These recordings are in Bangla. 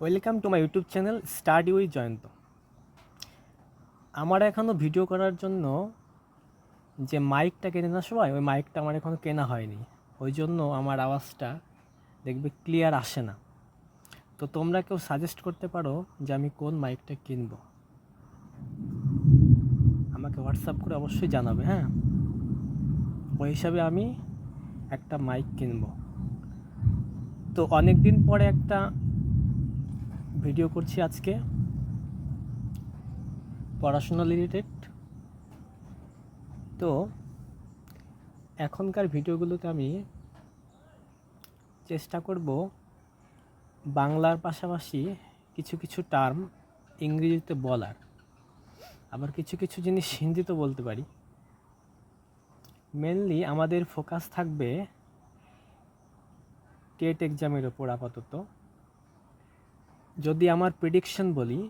Welcome to my YouTube channel study with Jayanta. আমার এখনও ভিডিও করার জন্য যে মাইকটা কেনে না সবাই, ওই মাইকটা আমার এখনও কেনা হয়নি। ওই জন্য আমার আওয়াজটা দেখবে ক্লিয়ার আসে না। তো তোমরা কেউ সাজেস্ট করতে পারো যে আমি কোন মাইকটা কিনবো, আমাকে হোয়াটসঅ্যাপ করে অবশ্যই জানাবে। হ্যাঁ, ওই হিসাবে আমি একটা মাইক কিনবো। তো অনেক দিন পরে একটা ভিডিও করছি আজকে, পড়াশোনা রিলেটেড। তো এখনকার ভিডিওগুলোতে আমি চেষ্টা করব বাংলার পাশাপাশি কিছু কিছু টার্ম ইংরেজিতে বলার, আবার কিছু কিছু জিনিস হিন্দিতে বলতে পারি। মেনলি আমাদের ফোকাস থাকবে টেট এক্সামের ওপর আপাতত। যদি আমার প্রেডিকশন বলি,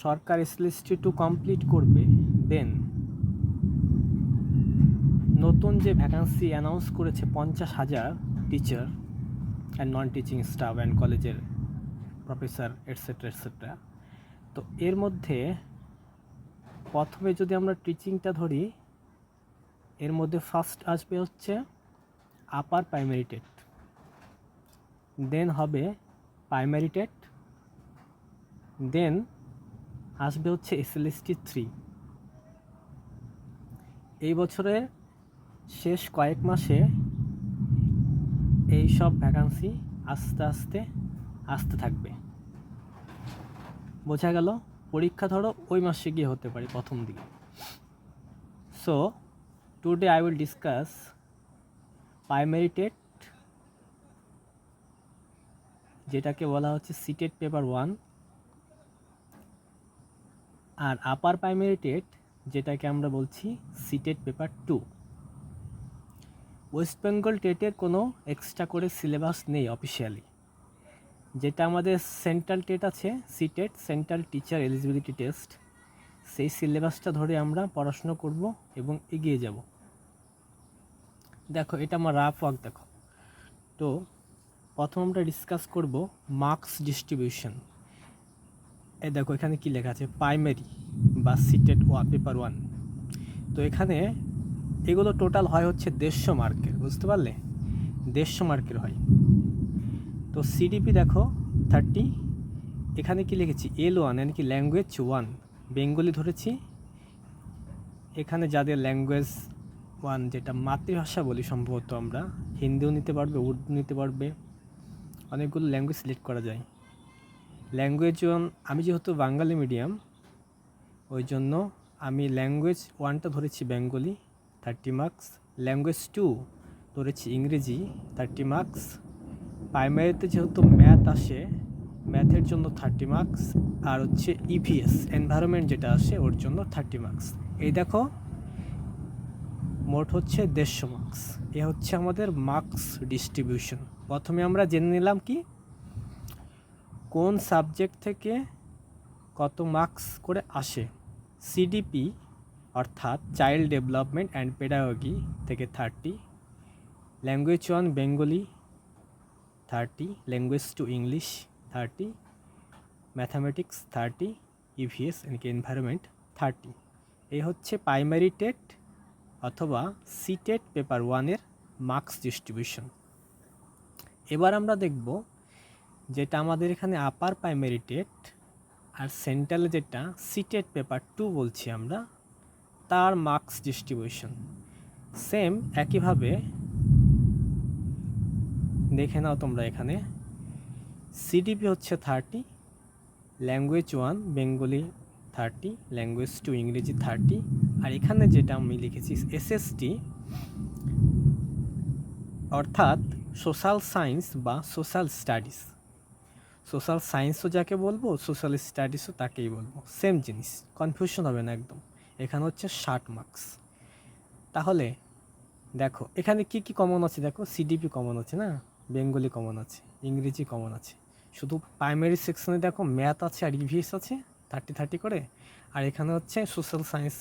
সরকার এসএলএসটি 2 কমপ্লিট করবে, দেন নতুন যে ভ্যাকান্সি অ্যানাউন্স করেছে 50,000 teacher and non teaching staff and কলেজের প্রফেসর এটসেট্রা এটসেট্রা। তো এর মধ্যে প্রথমে যদি আমরা টিচিংটা ধরি, এর মধ্যে ফার্স্ট আসবে হচ্ছে আপার প্রাইমারি টেট, দেন হবে প্রাইমারি টেট, দেন আসবে হচ্ছে এসএলএসটি 3। এই বছরের শেষ কয়েক মাসে এই সব ভ্যাকান্সি আস্তে আস্তে আসতে থাকবে। বোঝা গেল? পরীক্ষা ধরো ওই মাসে গিয়ে হতে পারে প্রথম দিকে। So today I will discuss primary TET, যেটাকে বলা হচ্ছে সিটেট পেপার 1, আর আপার প্রাইমারি টেট যেটাকে আমরা বলছি সিটেট পেপার 2। ওয়েস্ট বেঙ্গল টেটের কোনো এক্সট্রা করে সিলেবাস নেই অফিসিয়ালি। যেটা আমাদের সেন্ট্রাল টেট আছে, CTET central teacher eligibility test, সেই সিলেবাসটা ধরে আমরা পড়াশুনো করব এবং এগিয়ে যাব। দেখো, এটা আমার রাফ ওয়ার্ক। দেখো, তো প্রথম আমরা ডিসকাস করব মার্কস ডিস্ট্রিবিউশন। দেখো এখানে কি লেখা আছে, প্রাইমারি বা সিটেট পেপার 1। তো এখানে এগুলো টোটাল হয় হচ্ছে 150 মার্কের, বুঝতে পারলে? 150 মার্কের হয়। তো সিডিপি দেখো 30। এখানে কি লিখেছি, L1 মানে কি ল্যাঙ্গুয়েজ 1, বেঙ্গলি ধরেছি। এখানে যাদের ল্যাঙ্গুয়েজ 1 যেটা মাতৃভাষা বলি, সম্ভবত আমরা হিন্দিও নিতে পারবে, উর্দু নিতে পারবে, অনেকগুলো ল্যাঙ্গুয়েজ সিলেক্ট করা যায়। ল্যাঙ্গুয়েজ 1 আমি যেহেতু বাঙালি মিডিয়াম, ওই জন্য আমি ল্যাঙ্গুয়েজ 1টা ধরেছি বেঙ্গলি, 30 মার্কস। ল্যাঙ্গুয়েজ 2 ধরেছি ইংরেজি, 30 মার্কস। প্রাইমারিতে যেহেতু ম্যাথ আসে, ম্যাথের জন্য 30 মার্কস। আর হচ্ছে ইভিএস এনভায়রনমেন্ট যেটা আসে, ওর জন্য 30 মার্কস। এই দেখো মোট হচ্ছে 150 মার্কস। এ হচ্ছে আমাদের মার্কস ডিস্ট্রিবিউশন। প্রথমে আমরা জেনে নিলাম কি কোন সাবজেক্ট থেকে কত মার্কস করে আসে। সিডিপি অর্থাৎ চাইল্ড ডেভেলপমেন্ট অ্যান্ড পেডাগজি থেকে 30, language 1 Bengali 30, language 2 English 30, mathematics 30, EVS এনকে এনভায়রনমেন্ট 30। এই হচ্ছে প্রাইমারি টেট অথবা সিটেট পেপার 1-এর মার্কস ডিস্ট্রিবিউশন। এবার আমরা দেখব যেটা আমাদের এখানে আপার প্রাইমারি টেট আর সেন্ট্রালে যেটা সিটেট পেপার 2 বলছি আমরা, তার মার্কস ডিস্ট্রিবিউশন সেম একইভাবে দেখে নাও তোমরা। এখানে সিডিপি হচ্ছে 30, ল্যাঙ্গুয়েজ 1 বেঙ্গলি 30, ল্যাঙ্গুয়েজ 2 ইংরেজি 30, আর এখানে যেটা আমি লিখেছি এসএসটি অর্থাৎ সোশ্যাল সায়েন্স বা সোশ্যাল স্টাডিজ। সোশ্যাল সায়েন্সও যাকে বলবো, সোশ্যাল স্টাডিজও তাকেই বলবো, সেম জিনিস, কনফিউশন হবে না একদম। এখানে হচ্ছে 60 মার্কস। তাহলে দেখো এখানে কি কি কমন আছে, দেখো সিডিপি কমন আছে না, বেঙ্গলি কমন আছে, ইংরেজি কমন আছে। শুধু প্রাইমারি সেকশনে দেখো ম্যাথ আছে আর ইভিএস আছে 30 করে, আর এখানে হচ্ছে সোশ্যাল সায়েন্স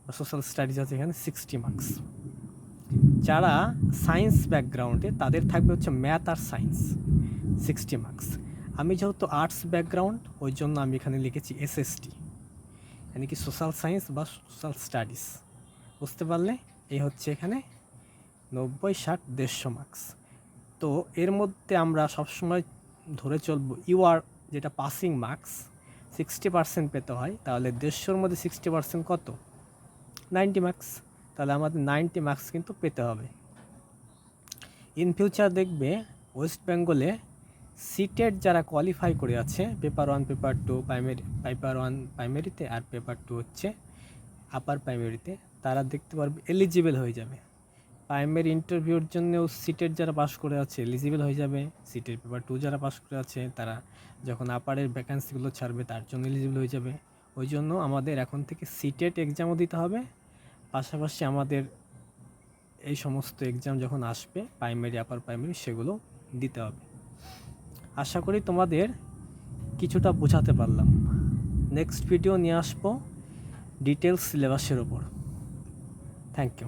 বা সোশ্যাল স্টাডিজ আছে এখানে 60 মার্কস। যারা সায়েন্স ব্যাকগ্রাউন্ডে তাদের থাকবে হচ্ছে ম্যাথ আর সায়েন্স 60 মার্কস। আমি যেহেতু আর্টস ব্যাকগ্রাউন্ড ওই জন্য আমি এখানে লিখেছি SST, মানে কি সোশ্যাল সায়েন্স বা সোশ্যাল স্টাডিজ। বুঝতে পারলে? এই হচ্ছে এখানে 90, 60, 150 মার্কস। তো এর মধ্যে আমরা সবসময় ধরে চলবো ইউআর যেটা পাসিং মার্কস 60% পেতে হয়, তাহলে 150-র মধ্যে 60% কত? 90 মার্কস। তাহলে আমাদের 90 মার্কস কিন্তু পেতে হবে। ইন ফিউচার দেখবে ওয়েস্ট বেঙ্গলে সিটেট যারা কোয়ালিফাই করে আছে পেপার 1 পেপার 2 পেপার 1 প্রাইমারিতে আর পেপার 2 হচ্ছে আপার প্রাইমারিতে, তারা দেখতে পারবে এলিজিবল হয়ে যাবে। প্রাইমারি ইন্টারভিউর জন্যও সিটেট যারা পাস করে আছে এলিজিবল হয়ে যাবে। সিটের পেপার 2 যারা পাস করে আছে তারা যখন আপারের ভ্যাকান্সিগুলো ছাড়বে তার জন্য এলিজিবল হয়ে যাবে। ওই জন্য আমাদের এখন থেকে সিটেট এক্সামও দিতে হবে, পাশাপাশি আমাদের এই সমস্ত এক্সাম যখন আসবে প্রাইমারি আপার প্রাইমারি সেগুলো দিতে হবে। আশা করি তোমাদের কিছুটা বোঝাতে পারলাম। নেক্সট ভিডিও নিয়ে আসবো ডিটেলস সিলেবাসের ওপর। Thank you.